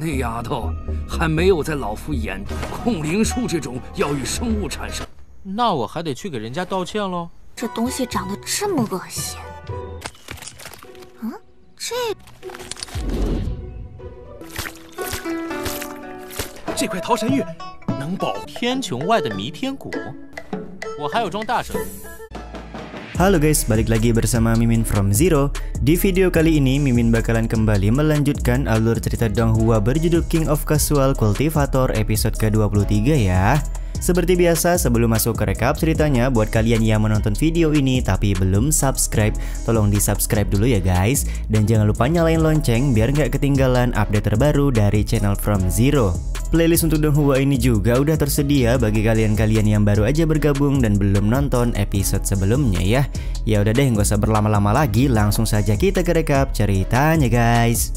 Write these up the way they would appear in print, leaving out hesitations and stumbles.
那丫头还没有在老夫眼中控灵术这种要与生物产生，那我还得去给人家道歉喽。这东西长得这么恶心。这块桃神玉能保天穹外的弥天谷，我还有桩大事。Halo guys, balik lagi bersama Mimin from Zero. Di video kali ini Mimin bakalan kembali melanjutkan alur cerita Donghua berjudul King of Casual Cultivator episode ke-23 ya. Seperti biasa, sebelum masuk ke rekap ceritanya, buat kalian yang menonton video ini tapi belum subscribe, tolong di subscribe dulu ya guys. Dan jangan lupa nyalain lonceng biar nggak ketinggalan update terbaru dari channel From Zero. Playlist untuk Donghua ini juga udah tersedia bagi kalian-kalian yang baru aja bergabung dan belum nonton episode sebelumnya ya. Ya udah deh, nggak usah berlama-lama lagi, langsung saja kita ke rekap ceritanya guys.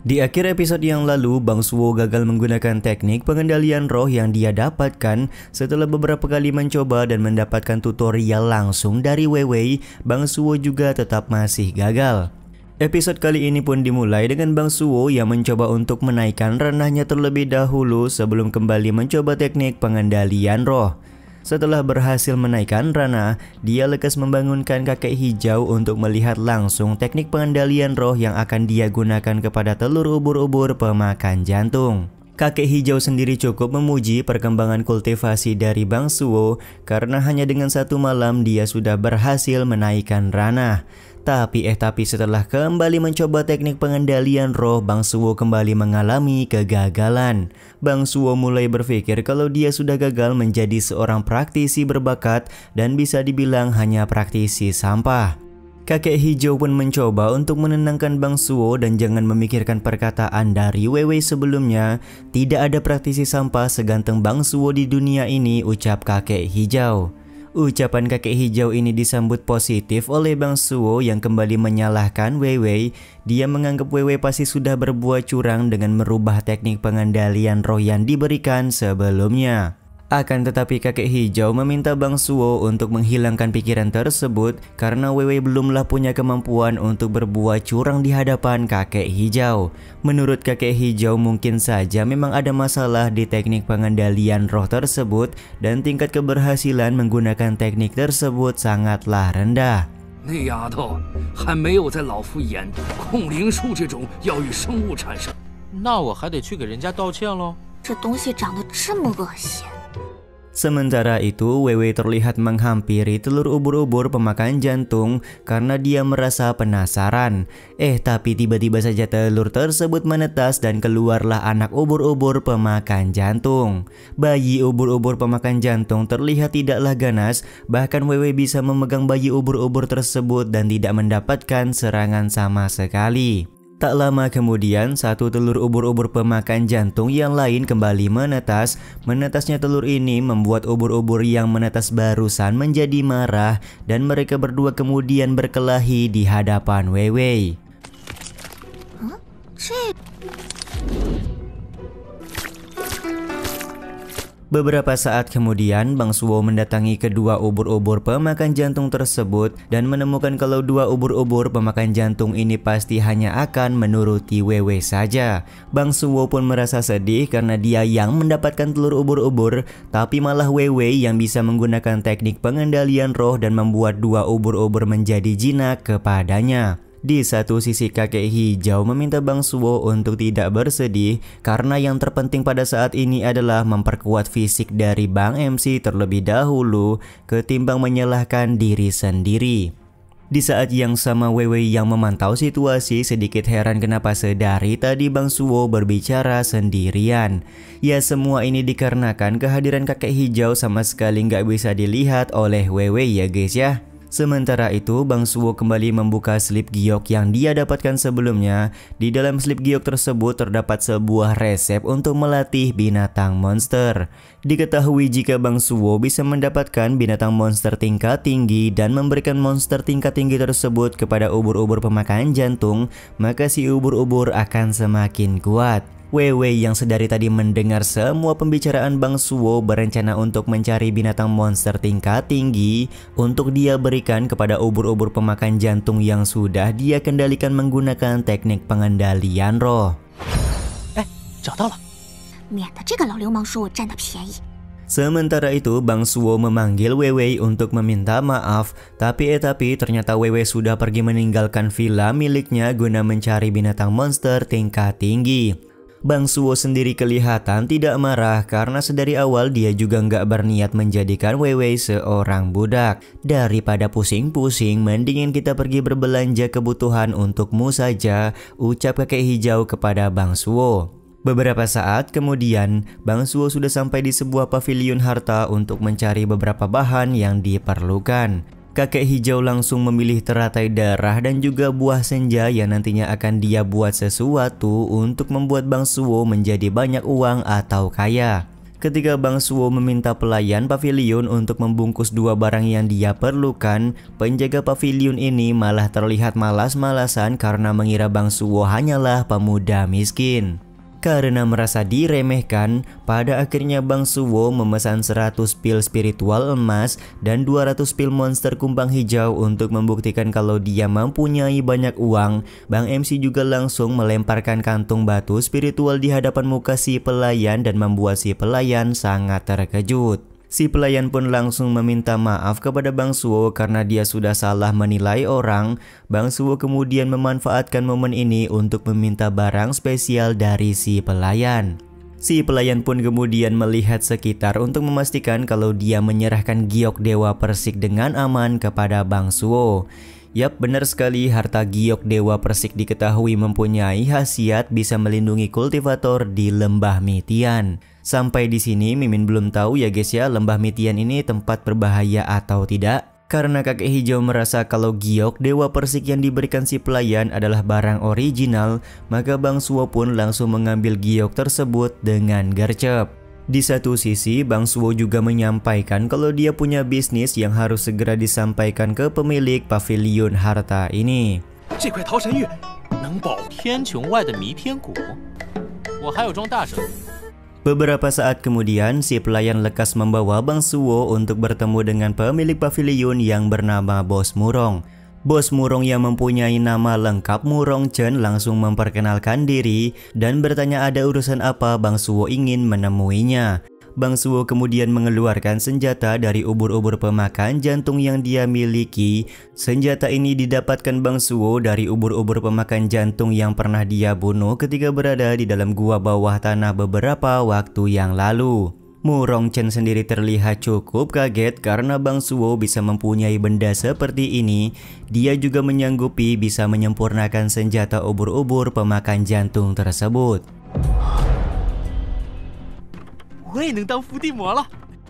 Di akhir episode yang lalu, Bang Suwo gagal menggunakan teknik pengendalian roh yang dia dapatkan. Setelah beberapa kali mencoba dan mendapatkan tutorial langsung dari Weiwei, Bang Suwo juga tetap masih gagal. Episode kali ini pun dimulai dengan Bang Suwo yang mencoba untuk menaikkan ranahnya terlebih dahulu sebelum kembali mencoba teknik pengendalian roh. Setelah berhasil menaikkan ranah, dia lekas membangunkan kakek hijau untuk melihat langsung teknik pengendalian roh yang akan dia gunakan kepada telur ubur-ubur pemakan jantung. Kakek hijau sendiri cukup memuji perkembangan kultivasi dari Bang Suwo karena hanya dengan satu malam dia sudah berhasil menaikkan ranah. Tapi setelah kembali mencoba teknik pengendalian roh, Bang Suwo kembali mengalami kegagalan. Bang Suwo mulai berpikir kalau dia sudah gagal menjadi seorang praktisi berbakat dan bisa dibilang hanya praktisi sampah. Kakek hijau pun mencoba untuk menenangkan Bang Suwo dan jangan memikirkan perkataan dari Weiwei sebelumnya. Tidak ada praktisi sampah seganteng Bang Suwo di dunia ini, ucap kakek hijau. Ucapan kakek hijau ini disambut positif oleh Bang Suwo yang kembali menyalahkan Weiwei. Dia menganggap Weiwei pasti sudah berbuat curang dengan merubah teknik pengendalian roh yang diberikan sebelumnya. Akan tetapi kakek hijau meminta Bang Suwo untuk menghilangkan pikiran tersebut karena Weiwei belumlah punya kemampuan untuk berbuat curang di hadapan kakek hijau. Menurut kakek hijau mungkin saja memang ada masalah di teknik pengendalian roh tersebut dan tingkat keberhasilan menggunakan teknik tersebut sangatlah rendah. 那丫头还没有在老夫眼中控灵术这种要与生物产生，那我还得去给人家道歉喽。这东西长得这么恶心。 Sementara itu, Weiwei terlihat menghampiri telur ubur-ubur pemakan jantung karena dia merasa penasaran. Tapi tiba-tiba saja telur tersebut menetas dan keluarlah anak ubur-ubur pemakan jantung. Bayi ubur-ubur pemakan jantung terlihat tidaklah ganas, bahkan Weiwei bisa memegang bayi ubur-ubur tersebut dan tidak mendapatkan serangan sama sekali. Tak lama kemudian, satu telur ubur-ubur pemakan jantung yang lain kembali menetas. Menetasnya telur ini membuat ubur-ubur yang menetas barusan menjadi marah dan mereka berdua kemudian berkelahi di hadapan Weiwei. Beberapa saat kemudian, Bang Suwo mendatangi kedua ubur-ubur pemakan jantung tersebut dan menemukan kalau dua ubur-ubur pemakan jantung ini pasti hanya akan menuruti Weiwei saja. Bang Suwo pun merasa sedih karena dia yang mendapatkan telur ubur-ubur, tapi malah Weiwei yang bisa menggunakan teknik pengendalian roh dan membuat dua ubur-ubur menjadi jinak kepadanya. Di satu sisi kakek hijau meminta Bang Suwo untuk tidak bersedih karena yang terpenting pada saat ini adalah memperkuat fisik dari Bang MC terlebih dahulu ketimbang menyalahkan diri sendiri. Di saat yang sama Weiwei yang memantau situasi sedikit heran kenapa sedari tadi Bang Suwo berbicara sendirian. Ya semua ini dikarenakan kehadiran kakek hijau sama sekali nggak bisa dilihat oleh Weiwei ya guys ya. Sementara itu, Bang Suwo kembali membuka slip giok yang dia dapatkan sebelumnya. Di dalam slip giok tersebut terdapat sebuah resep untuk melatih binatang monster. Diketahui jika Bang Suwo bisa mendapatkan binatang monster tingkat tinggi dan memberikan monster tingkat tinggi tersebut kepada ubur-ubur pemakan jantung, maka si ubur-ubur akan semakin kuat. Wei yang sedari tadi mendengar semua pembicaraan Bang Suwo berencana untuk mencari binatang monster tingkat tinggi untuk dia berikan kepada ubur-ubur pemakan jantung yang sudah dia kendalikan menggunakan teknik pengendalian roh. 找到了。 免得这个老流氓说我占他便宜。 Sementara itu, Bang Suwo memanggil Wei untuk meminta maaf, tapi ternyata Wei sudah pergi meninggalkan villa miliknya guna mencari binatang monster tingkat tinggi. Bang Suwo sendiri kelihatan tidak marah karena sedari awal dia juga nggak berniat menjadikan Wei seorang budak. Daripada pusing-pusing, mendingin kita pergi berbelanja kebutuhan untukmu saja, ucap kakek hijau kepada Bang Suwo. Beberapa saat kemudian, Bang Suwo sudah sampai di sebuah pavilion harta untuk mencari beberapa bahan yang diperlukan. Kakek hijau langsung memilih teratai darah dan juga buah senja yang nantinya akan dia buat sesuatu untuk membuat Bang Suwo menjadi banyak uang atau kaya. Ketika Bang Suwo meminta pelayan pavilion untuk membungkus dua barang yang dia perlukan, penjaga pavilion ini malah terlihat malas-malasan karena mengira Bang Suwo hanyalah pemuda miskin. Karena merasa diremehkan, pada akhirnya Bang Suwo memesan 100 pil spiritual emas dan 200 pil monster kumbang hijau untuk membuktikan kalau dia mempunyai banyak uang. Bang MC juga langsung melemparkan kantung batu spiritual di hadapan muka si pelayan dan membuat si pelayan sangat terkejut. Si pelayan pun langsung meminta maaf kepada Bang Suwo karena dia sudah salah menilai orang. Bang Suwo kemudian memanfaatkan momen ini untuk meminta barang spesial dari si pelayan. Si pelayan pun kemudian melihat sekitar untuk memastikan kalau dia menyerahkan giok dewa persik dengan aman kepada Bang Suwo. Yap, benar sekali, harta giok dewa persik diketahui mempunyai khasiat bisa melindungi kultivator di lembah Mitian. Sampai di sini Mimin belum tahu ya guys ya, lembah Mitian ini tempat berbahaya atau tidak. Karena kakek hijau merasa kalau giok dewa persik yang diberikan si pelayan adalah barang original, maka Bang Suwo pun langsung mengambil giok tersebut dengan gercep. Di satu sisi, Bang Suwo juga menyampaikan kalau dia punya bisnis yang harus segera disampaikan ke pemilik pavilion harta ini. 这块桃神玉能保 天穹外的弥天谷，我还有桩大事。 Beberapa saat kemudian, si pelayan lekas membawa Bang Suwo untuk bertemu dengan pemilik pavilion yang bernama Bos Murong. Bos Murong yang mempunyai nama lengkap Murong Chen langsung memperkenalkan diri dan bertanya ada urusan apa Bang Suwo ingin menemuinya. Bang Suwo kemudian mengeluarkan senjata dari ubur-ubur pemakan jantung yang dia miliki. Senjata ini didapatkan Bang Suwo dari ubur-ubur pemakan jantung yang pernah dia bunuh ketika berada di dalam gua bawah tanah beberapa waktu yang lalu. Murong Chen sendiri terlihat cukup kaget karena Bang Suwo bisa mempunyai benda seperti ini. Dia juga menyanggupi bisa menyempurnakan senjata ubur-ubur pemakan jantung tersebut.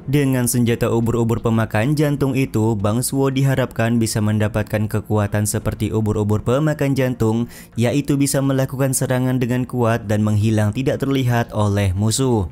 Dengan senjata ubur-ubur pemakan jantung itu, Bang Suwo diharapkan bisa mendapatkan kekuatan seperti ubur-ubur pemakan jantung, yaitu bisa melakukan serangan dengan kuat dan menghilang tidak terlihat oleh musuh.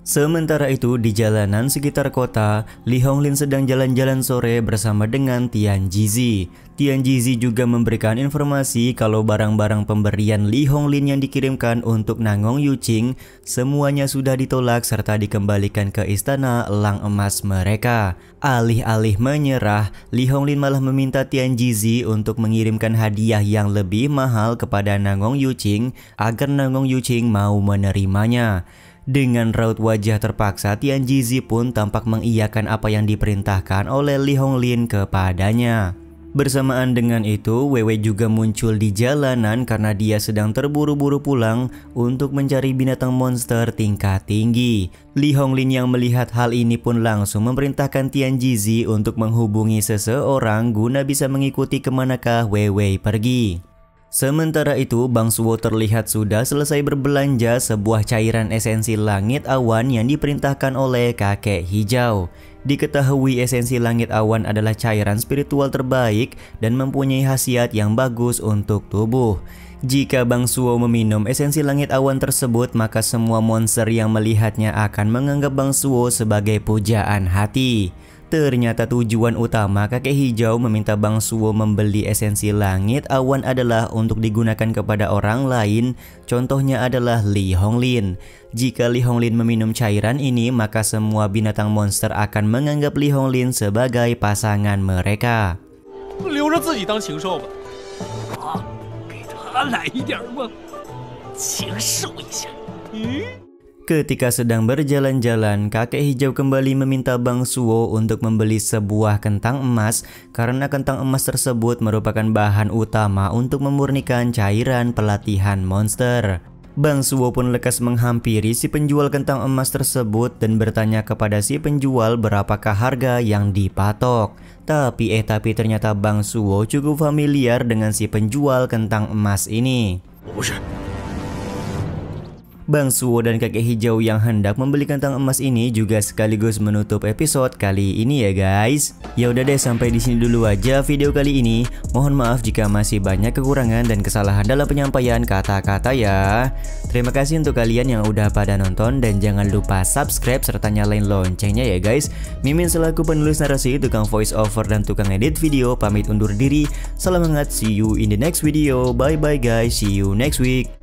Sementara itu di jalanan sekitar kota, Li Honglin sedang jalan-jalan sore bersama dengan Tian Jizi. Tian Jizi juga memberikan informasi kalau barang-barang pemberian Li Honglin yang dikirimkan untuk Nangong Yuqing semuanya sudah ditolak serta dikembalikan ke istana elang emas mereka. Alih-alih menyerah, Li Honglin malah meminta Tian Jizi untuk mengirimkan hadiah yang lebih mahal kepada Nangong Yuqing agar Nangong Yuqing mau menerimanya. Dengan raut wajah terpaksa, Tian Jizi pun tampak mengiyakan apa yang diperintahkan oleh Li Honglin kepadanya. Bersamaan dengan itu, Wei juga muncul di jalanan karena dia sedang terburu-buru pulang untuk mencari binatang monster tingkat tinggi. Li Honglin yang melihat hal ini pun langsung memerintahkan Tian Jizi untuk menghubungi seseorang guna bisa mengikuti kemanakah Wei pergi. Sementara itu, Bang Suwo terlihat sudah selesai berbelanja sebuah cairan esensi langit awan yang diperintahkan oleh kakek hijau. Diketahui esensi langit awan adalah cairan spiritual terbaik dan mempunyai khasiat yang bagus untuk tubuh. Jika Bang Suwo meminum esensi langit awan tersebut, maka semua monster yang melihatnya akan menganggap Bang Suwo sebagai pujaan hati. Ternyata tujuan utama kakek hijau meminta Bang Suwo membeli esensi langit awan adalah untuk digunakan kepada orang lain. Contohnya adalah Li Honglin. Jika Li Honglin meminum cairan ini, maka semua binatang monster akan menganggap Li Honglin sebagai pasangan mereka. 留着自己当禽兽吧。啊，给他来一点吗？禽兽一下。 Ketika sedang berjalan-jalan, kakek hijau kembali meminta Bang Suwo untuk membeli sebuah kentang emas karena kentang emas tersebut merupakan bahan utama untuk memurnikan cairan pelatihan monster. Bang Suwo pun lekas menghampiri si penjual kentang emas tersebut dan bertanya kepada si penjual berapakah harga yang dipatok. Tapi ternyata Bang Suwo cukup familiar dengan si penjual kentang emas ini. 我不是。 Bang Suwo dan kakek hijau yang hendak membeli kentang emas ini juga sekaligus menutup episode kali ini ya guys. Ya udah deh, sampai di sini dulu aja video kali ini. Mohon maaf jika masih banyak kekurangan dan kesalahan dalam penyampaian kata-kata ya. Terima kasih untuk kalian yang udah pada nonton dan jangan lupa subscribe serta nyalain loncengnya ya guys. Mimin selaku penulis narasi, tukang voice over dan tukang edit video pamit undur diri. Salam hangat, see you in the next video. Bye bye guys, see you next week.